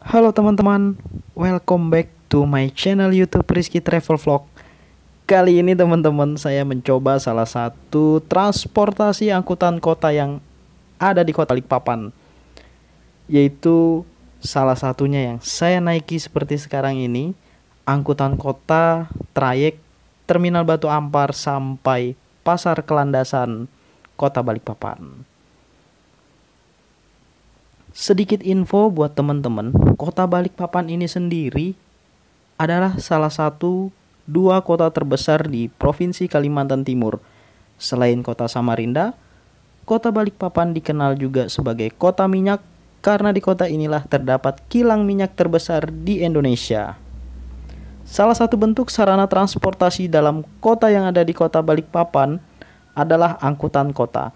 Halo teman-teman, welcome back to my channel YouTube Rizky Travel Vlog. Kali ini teman-teman saya mencoba salah satu transportasi angkutan kota yang ada di kota Balikpapan, yaitu salah satunya yang saya naiki seperti sekarang ini, angkutan kota trayek Terminal Batu Ampar sampai Pasar Kelandasan, Kota Balikpapan. Sedikit info buat teman-teman, Kota Balikpapan ini sendiri adalah salah satu dua kota terbesar di Provinsi Kalimantan Timur. Selain Kota Samarinda, Kota Balikpapan dikenal juga sebagai kota minyak karena di kota inilah terdapat kilang minyak terbesar di Indonesia. Salah satu bentuk sarana transportasi dalam kota yang ada di Kota Balikpapan adalah angkutan kota.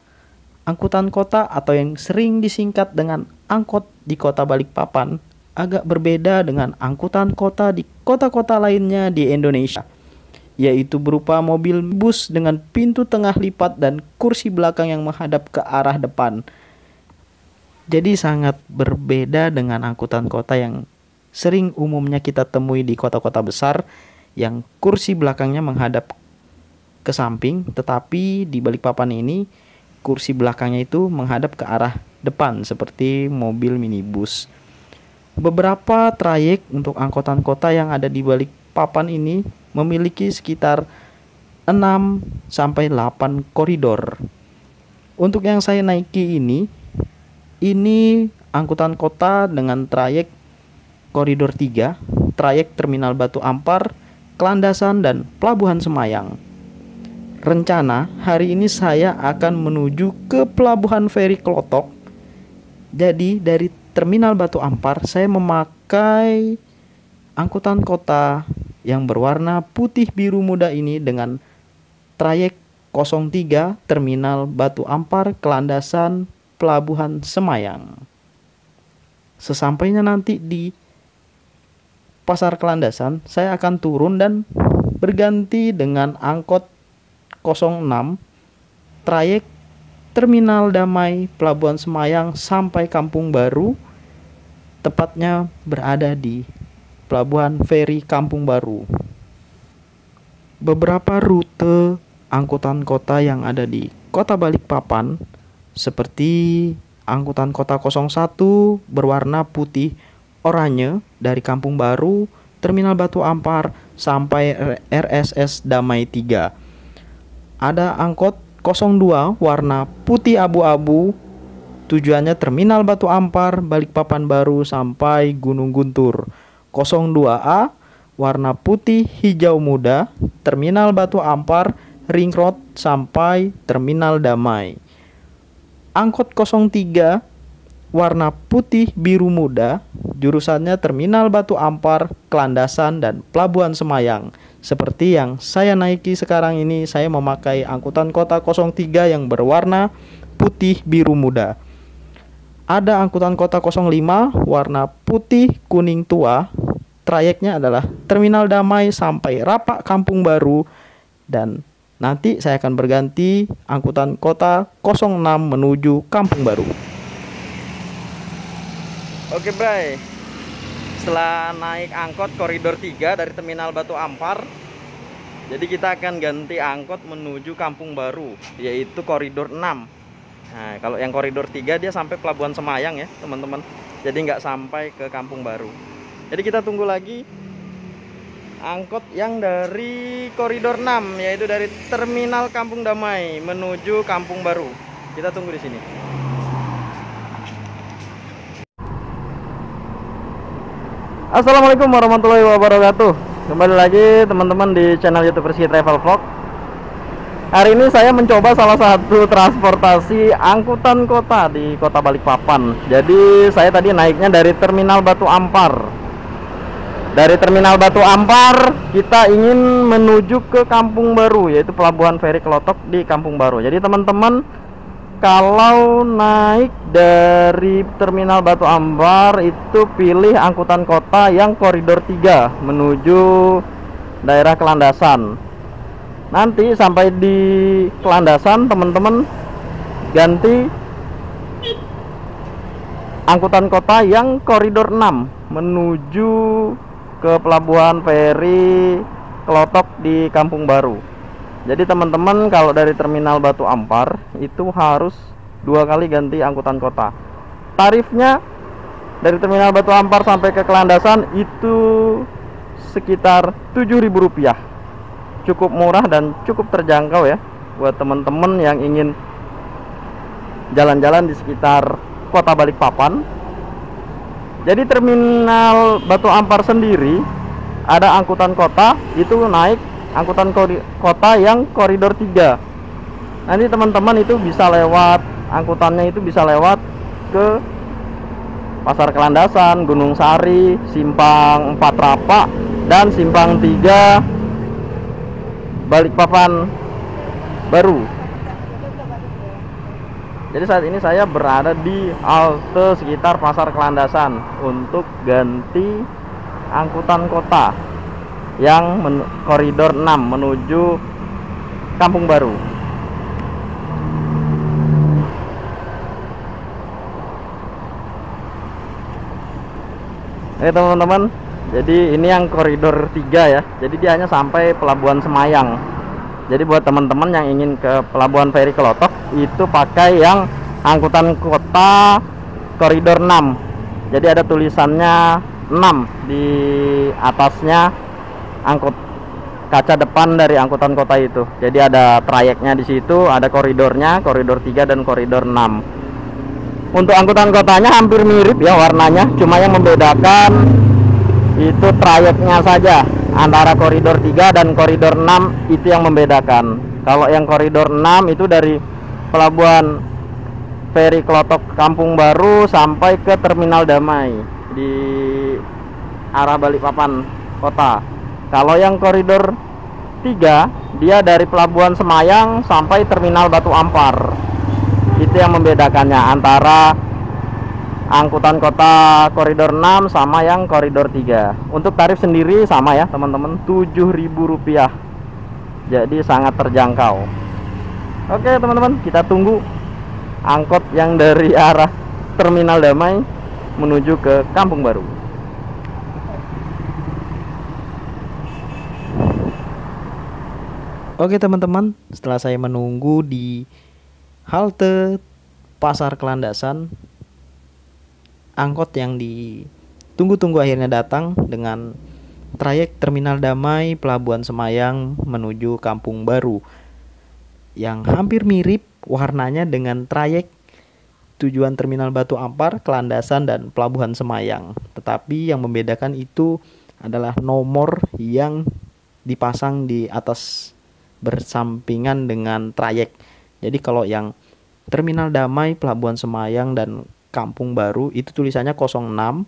Angkutan kota atau yang sering disingkat dengan angkot di Kota Balikpapan agak berbeda dengan angkutan kota di kota-kota lainnya di Indonesia, yaitu berupa mobil bus dengan pintu tengah lipat dan kursi belakang yang menghadap ke arah depan. Jadi sangat berbeda dengan angkutan kota yang sering umumnya kita temui di kota-kota besar yang kursi belakangnya menghadap ke samping, tetapi di Balikpapan ini kursi belakangnya itu menghadap ke arah depan seperti mobil minibus. Beberapa trayek untuk angkutan kota yang ada di Balikpapan ini memiliki sekitar 6 sampai 8 koridor. Untuk yang saya naiki ini angkutan kota dengan trayek koridor 3, trayek Terminal Batu Ampar, Kelandasan dan Pelabuhan Semayang. Rencana hari ini saya akan menuju ke Pelabuhan Feri Klotok. Jadi dari Terminal Batu Ampar saya memakai angkutan kota yang berwarna putih biru muda ini dengan trayek 03 Terminal Batu Ampar, Kelandasan, Pelabuhan Semayang. Sesampainya nanti di Pasar Kelandasan, saya akan turun dan berganti dengan angkot 06 trayek Terminal Damai Pelabuhan Semayang sampai Kampung Baru, tepatnya berada di Pelabuhan Feri Kampung Baru. Beberapa rute angkutan kota yang ada di Kota Balikpapan seperti angkutan kota 01 berwarna putih oranye dari Kampung Baru, Terminal Batu Ampar sampai RSS Damai 3. Ada angkot 02 warna putih abu-abu, tujuannya Terminal Batu Ampar, Balikpapan Baru sampai Gunung Guntur. 02A warna putih hijau muda, Terminal Batu Ampar, Ring Road sampai Terminal Damai. Angkot 03 warna putih biru muda, jurusannya Terminal Batu Ampar, Kelandasan dan Pelabuhan Semayang. Seperti yang saya naiki sekarang ini, saya memakai angkutan kota 03 yang berwarna putih biru muda. Ada angkutan kota 05 warna putih kuning tua, trayeknya adalah Terminal Damai sampai Rapak Kampung Baru, dan nanti saya akan berganti angkutan kota 06 menuju Kampung Baru. Oke bray, setelah naik angkot koridor 3 dari Terminal Batu Ampar, jadi kita akan ganti angkot menuju Kampung Baru, yaitu koridor 6. Nah, kalau yang koridor 3 dia sampai Pelabuhan Semayang ya teman-teman, jadi nggak sampai ke Kampung Baru. Jadi kita tunggu lagi angkot yang dari koridor 6, yaitu dari Terminal Kampung Damai menuju Kampung Baru. Kita tunggu di sini. Assalamualaikum warahmatullahi wabarakatuh. Kembali lagi teman-teman di channel YouTube Rizky Travel Vlog. Hari ini saya mencoba salah satu transportasi angkutan kota di Kota Balikpapan. Jadi saya tadi naiknya dari Terminal Batu Ampar. Dari Terminal Batu Ampar kita ingin menuju ke Kampung Baru, yaitu Pelabuhan Feri Klotok di Kampung Baru. Jadi teman-teman, kalau naik dari Terminal Batu Ampar itu pilih angkutan kota yang koridor 3 menuju daerah Kelandasan. Nanti sampai di Kelandasan teman-teman ganti angkutan kota yang koridor 6 menuju ke pelabuhan feri Klotok di Kampung Baru. Jadi teman-teman kalau dari terminal Batu Ampar itu harus 2 kali ganti angkutan kota. Tarifnya dari terminal Batu Ampar sampai ke Kelandasan itu sekitar Rp7.000. Cukup murah dan cukup terjangkau ya buat teman-teman yang ingin jalan-jalan di sekitar kota Balikpapan. Jadi terminal Batu Ampar sendiri ada angkutan kota itu naik angkutan kota yang koridor 3. Nanti teman-teman itu bisa lewat, angkutannya itu bisa lewat ke Pasar Kelandasan, Gunung Sari, Simpang 4 Rapak, dan Simpang 3 Balikpapan Baru. Jadi saat ini saya berada di halte sekitar Pasar Kelandasan untuk ganti angkutan kota yang koridor 6 menuju Kampung Baru. Oke teman-teman, jadi ini yang koridor 3 ya. Jadi dia hanya sampai Pelabuhan Semayang. Jadi buat teman-teman yang ingin ke Pelabuhan Feri Klotok itu pakai yang angkutan kota koridor 6. Jadi ada tulisannya 6 di atasnya kaca depan dari angkutan kota itu. Jadi ada trayeknya di situ, ada koridornya, koridor 3 dan koridor 6. Untuk angkutan kotanya hampir mirip ya warnanya, cuma yang membedakan itu trayeknya saja. Antara koridor 3 dan koridor 6 itu yang membedakan. Kalau yang koridor 6 itu dari Pelabuhan Feri Klotok Kampung Baru sampai ke Terminal Damai di arah Balikpapan kota. Kalau yang koridor 3 dia dari Pelabuhan Semayang sampai Terminal Batu Ampar. Itu yang membedakannya antara angkutan kota koridor 6 sama yang koridor 3. Untuk tarif sendiri sama ya teman-teman, Rp7.000. Jadi sangat terjangkau. Oke teman-teman, kita tunggu angkot yang dari arah Terminal Damai menuju ke Kampung Baru. Oke teman-teman, setelah saya menunggu di halte Pasar Kelandasan, angkot yang ditunggu-tunggu akhirnya datang dengan trayek Terminal Damai Pelabuhan Semayang menuju Kampung Baru yang hampir mirip warnanya dengan trayek tujuan Terminal Batu Ampar, Kelandasan, dan Pelabuhan Semayang. Tetapi yang membedakan itu adalah nomor yang dipasang di atas bersampingan dengan trayek. Jadi kalau yang Terminal Damai, Pelabuhan Semayang, dan Kampung Baru itu tulisannya 06.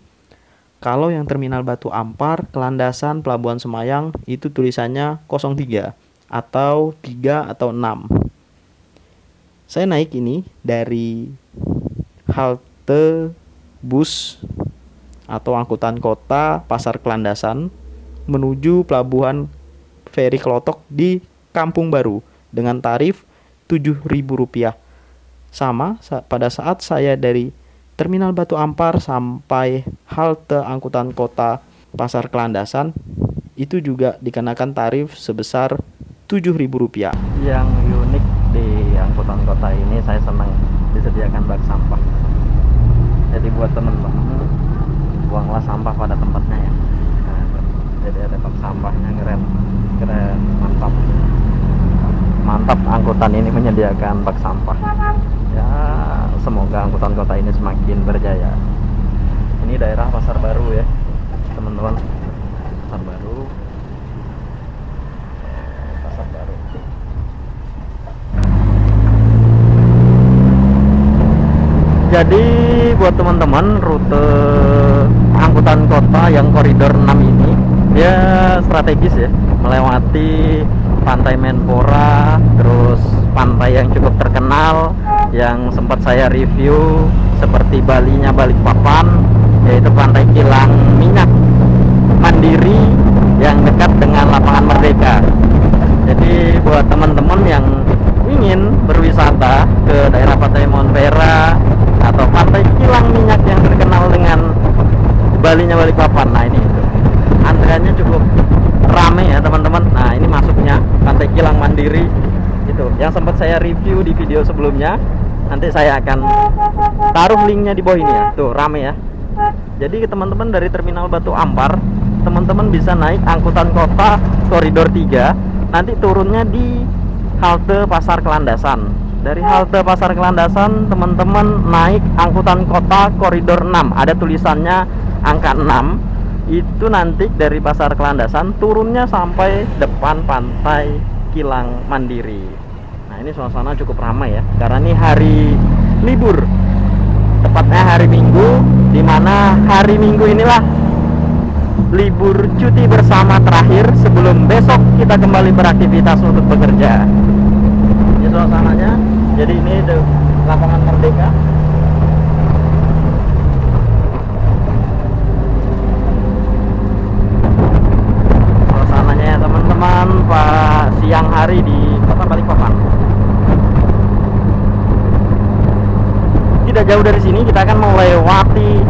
Kalau yang Terminal Batu Ampar, Kelandasan, Pelabuhan Semayang itu tulisannya 03 atau 3 atau 6. Saya naik ini dari halte bus atau angkutan kota Pasar Kelandasan menuju Pelabuhan Feri Klotok di Kampung Baru dengan tarif Rp7.000. Sama pada saat saya dari Terminal Batu Ampar sampai halte angkutan kota Pasar Kelandasan itu juga dikenakan tarif sebesar Rp7.000. Yang unik di angkutan kota ini, saya senang disediakan bak sampah. Jadi buat teman-teman, buanglah sampah pada tempatnya ya. Nah, jadi ada bak sampahnya, keren, mantap angkutan ini menyediakan bak sampah ya. Semoga angkutan kota ini semakin berjaya. Ini daerah Pasar Baru ya teman-teman, Pasar Baru. Jadi buat teman-teman, rute angkutan kota yang koridor 6 ini dia strategis ya, melewati Pantai Menpora, terus pantai yang cukup terkenal yang sempat saya review seperti Balinya Balikpapan, yaitu Pantai Kilang Minyak Mandiri yang dekat dengan Lapangan Merdeka. Jadi buat teman-teman yang ingin berwisata ke daerah Pantai Monpera atau Pantai Kilang Minyak yang terkenal dengan kembalinya Balikpapan. Nah ini antriannya cukup rame ya teman-teman. Nah ini masuknya Pantai Kilang Mandiri itu yang sempat saya review di video sebelumnya. Nanti saya akan taruh linknya di bawah ini ya. Tuh rame ya. Jadi teman-teman dari Terminal Batu Ampar, teman-teman bisa naik angkutan kota koridor 3. Nanti turunnya di halte Pasar Kelandasan. Dari halte Pasar Kelandasan teman-teman naik angkutan kota koridor 6. Ada tulisannya angka 6. Itu nanti dari Pasar Kelandasan turunnya sampai depan Pantai Kilang Mandiri. Nah ini suasana cukup ramai ya, karena ini hari libur, tepatnya hari Minggu, dimana hari Minggu inilah libur cuti bersama terakhir sebelum besok kita kembali beraktivitas untuk bekerja. Ini suasananya. Jadi ini lapangan Merdeka. Suasananya ya teman-teman, Pak, siang hari di kota Balikpapan. Tidak jauh dari sini kita akan melewati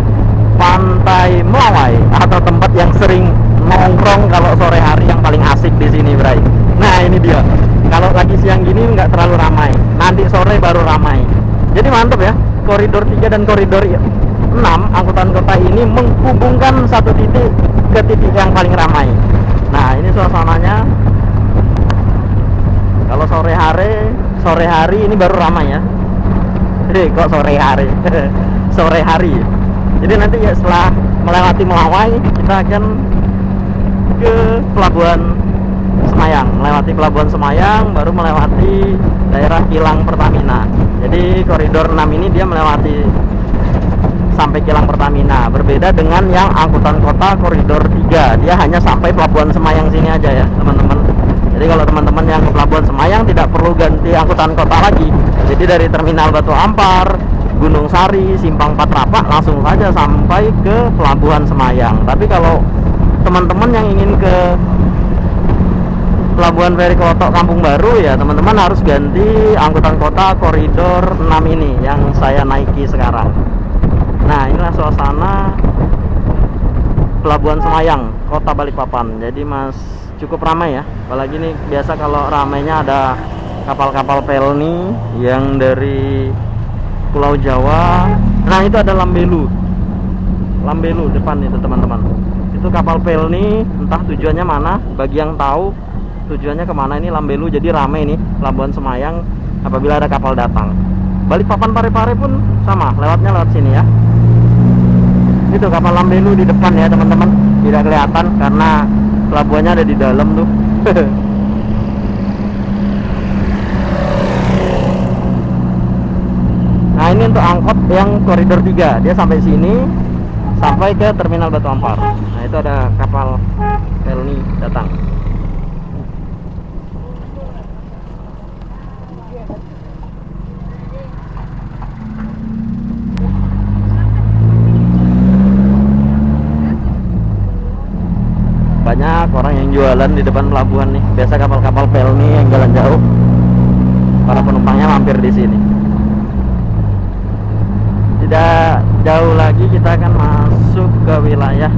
Pantai Melawai atau tempat yang sering nongkrong kalau sore hari yang paling asik di sini, Bray. Nah ini dia. Kalau lagi siang gini nggak terlalu ramai, nanti sore baru ramai. Jadi mantap ya. Koridor 3 dan koridor 6 angkutan kota ini menghubungkan satu titik ke titik yang paling ramai. Nah ini suasananya. Kalau sore hari ini baru ramai ya. Kok sore hari? Sore hari. Jadi nanti ya setelah melewati Melawai kita akan ke Pelabuhan Semayang. Melewati Pelabuhan Semayang baru melewati daerah Kilang Pertamina. Jadi koridor 6 ini dia melewati sampai Kilang Pertamina. Berbeda dengan yang angkutan kota koridor 3. Dia hanya sampai Pelabuhan Semayang sini aja ya teman-teman. Jadi kalau teman-teman yang ke Pelabuhan Semayang tidak perlu ganti angkutan kota lagi. Jadi dari Terminal Batu Ampar, Gunung Sari, Simpang 4 Rapak langsung saja sampai ke Pelabuhan Semayang. Tapi kalau teman-teman yang ingin ke Pelabuhan Feri Klotok Kampung Baru ya teman-teman harus ganti angkutan kota koridor 6 ini yang saya naiki sekarang. Nah inilah suasana Pelabuhan Semayang, Kota Balikpapan. Jadi cukup ramai ya. Apalagi ini biasa kalau ramainya ada kapal-kapal pelni yang dari Pulau Jawa. Nah itu ada Lambelu depan itu teman-teman. Itu kapal pelni, entah tujuannya mana. Bagi yang tahu tujuannya kemana, ini Lambelu. Jadi ramai nih Pelabuhan Semayang apabila ada kapal datang. Balikpapan Parepare pun sama, lewatnya lewat sini ya. Itu kapal Lambelu di depan ya teman-teman. Tidak kelihatan karena pelabuhannya ada di dalam tuh. Nah ini untuk angkot yang koridor 3. Dia sampai sini, sampai ke Terminal Batu Ampar. Nah itu ada kapal pelni datang. Banyak orang yang jualan di depan pelabuhan nih. Biasa kapal-kapal pelni yang jalan jauh, para penumpangnya mampir di sini. Tidak jauh lagi kita akan masuk ke wilayah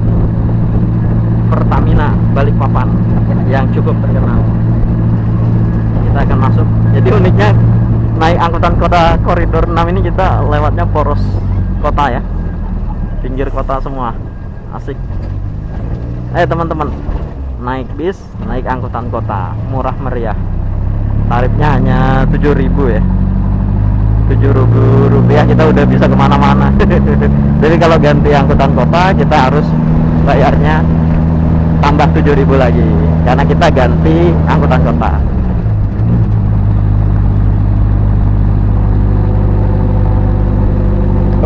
Pertamina Balikpapan yang cukup terkenal. Kita akan masuk. Jadi uniknya naik angkutan kota koridor 6 ini kita lewatnya poros kota ya, pinggir kota semua. Asik. Teman-teman, naik bis, naik angkutan kota, murah meriah. Tarifnya hanya 7.000 ya. 7.000 rupiah kita udah bisa kemana-mana. Jadi kalau ganti angkutan kota kita harus bayarnya tambah 7.000 lagi karena kita ganti angkutan kota.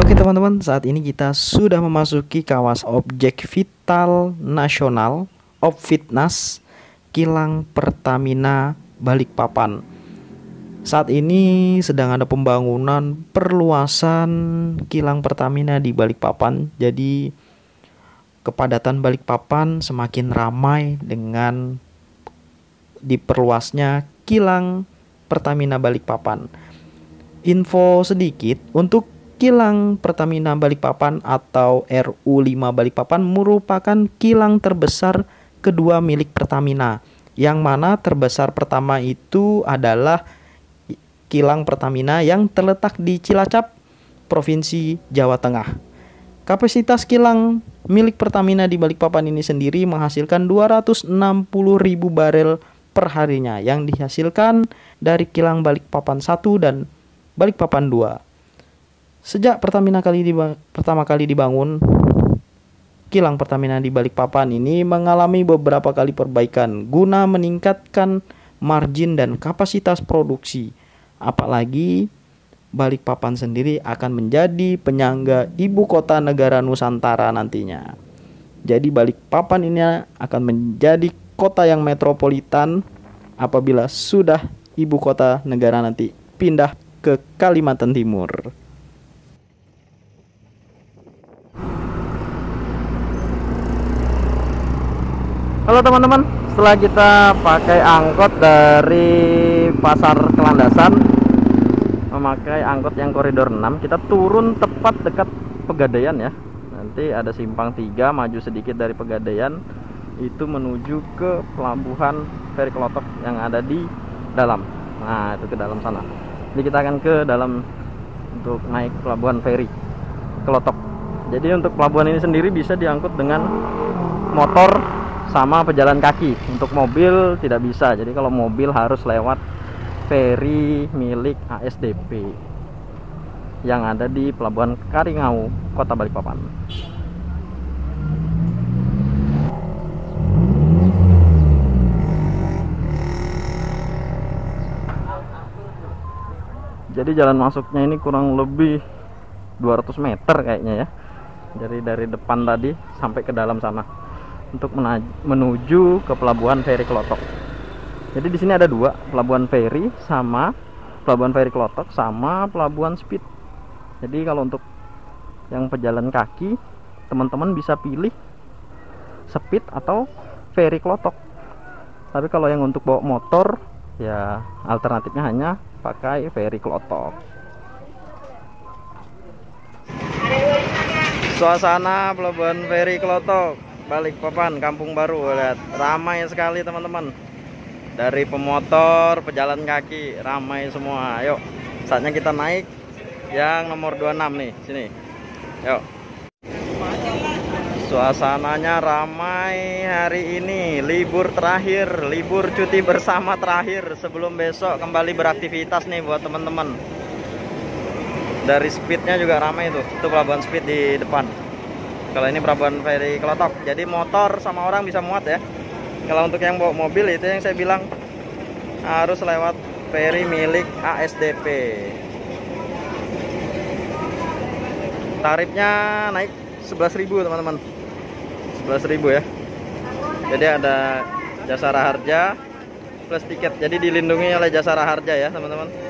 Oke teman-teman, saat ini kita sudah memasuki kawasan objek vital nasional Obvitnas Kilang Pertamina Balikpapan. Saat ini sedang ada pembangunan perluasan kilang Pertamina di Balikpapan. Jadi kepadatan Balikpapan semakin ramai dengan diperluasnya kilang Pertamina Balikpapan. Info sedikit, untuk Kilang Pertamina Balikpapan atau RU5 Balikpapan merupakan kilang terbesar kedua milik Pertamina, yang mana terbesar pertama itu adalah Kilang Pertamina yang terletak di Cilacap, Provinsi Jawa Tengah. Kapasitas kilang milik Pertamina di Balikpapan ini sendiri menghasilkan 260.000 barel per harinya yang dihasilkan dari kilang Balikpapan 1 dan Balikpapan 2. Sejak pertama kali dibangun, kilang Pertamina di Balikpapan ini mengalami beberapa kali perbaikan guna meningkatkan margin dan kapasitas produksi. Apalagi Balikpapan sendiri akan menjadi penyangga ibu kota negara Nusantara nantinya. Jadi Balikpapan ini akan menjadi kota yang metropolitan apabila sudah ibu kota negara nanti pindah ke Kalimantan Timur. Halo teman-teman, setelah kita pakai angkot dari Pasar Kelandasan, memakai angkot yang koridor 6, kita turun tepat dekat Pegadaian ya. Nanti ada simpang 3, maju sedikit dari Pegadaian, itu menuju ke pelabuhan Feri Klotok yang ada di dalam. Nah, itu ke dalam sana. Jadi kita akan ke dalam untuk naik pelabuhan Feri Klotok. Jadi untuk pelabuhan ini sendiri bisa diangkut dengan motor sama pejalan kaki. Untuk mobil tidak bisa. Jadi kalau mobil harus lewat feri milik ASDP yang ada di Pelabuhan Karingau, Kota Balikpapan. Jadi jalan masuknya ini kurang lebih 200 meter kayaknya ya. Dari depan tadi sampai ke dalam sana untuk menuju ke pelabuhan Feri Klotok. Jadi di sini ada dua, pelabuhan feri sama pelabuhan Feri Klotok sama pelabuhan speed. Jadi kalau untuk yang pejalan kaki, teman-teman bisa pilih speed atau Feri Klotok. Tapi kalau yang untuk bawa motor, ya alternatifnya hanya pakai Feri Klotok. Suasana pelabuhan Feri Klotok Balikpapan, Kampung Baru, lihat ramai sekali teman-teman. Dari pemotor, pejalan kaki, ramai semua. Yuk, saatnya kita naik yang nomor 26 nih, sini. Yuk. Suasananya ramai hari ini, libur terakhir, libur cuti bersama terakhir sebelum besok kembali beraktivitas nih buat teman-teman. Dari speednya juga ramai tuh, itu pelabuhan speed di depan. Kalau ini pelabuhan Feri Klotok, jadi motor sama orang bisa muat ya. Kalau untuk yang bawa mobil itu yang saya bilang harus lewat feri milik ASDP. Tarifnya naik 11.000 teman-teman, 11.000 ya. Jadi ada Jasara Harja plus tiket, jadi dilindungi oleh Jasara Harja ya teman-teman.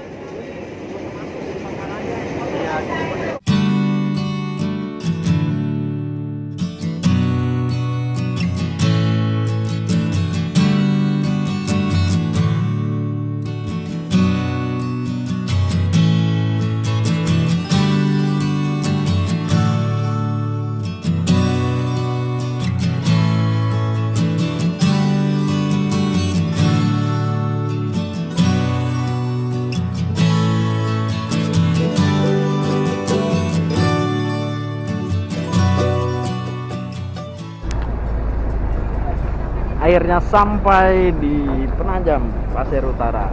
Akhirnya sampai di Penajam, Pasir Utara.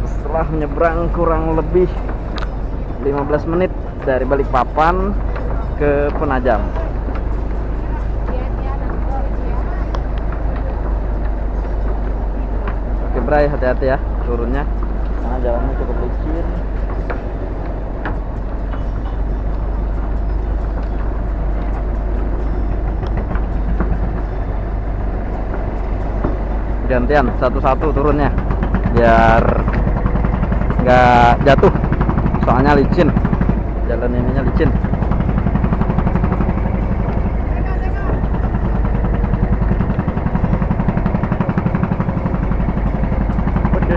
Setelah menyeberang kurang lebih 15 menit dari Balikpapan ke Penajam. Oke Bray, hati-hati ya turunnya, karena jalannya cukup licin. Gantian satu-satu turunnya biar nggak jatuh, soalnya licin, jalan ininya licin. Oke.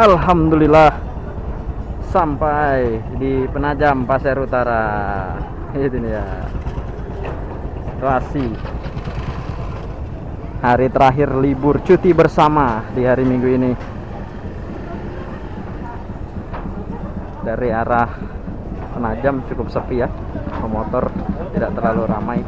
Alhamdulillah sampai di Penajam Pasir Utara. Itu nih ya, situasi hari terakhir libur cuti bersama di hari Minggu ini. Dari arah Penajam cukup sepi ya, pemotor tidak terlalu ramai.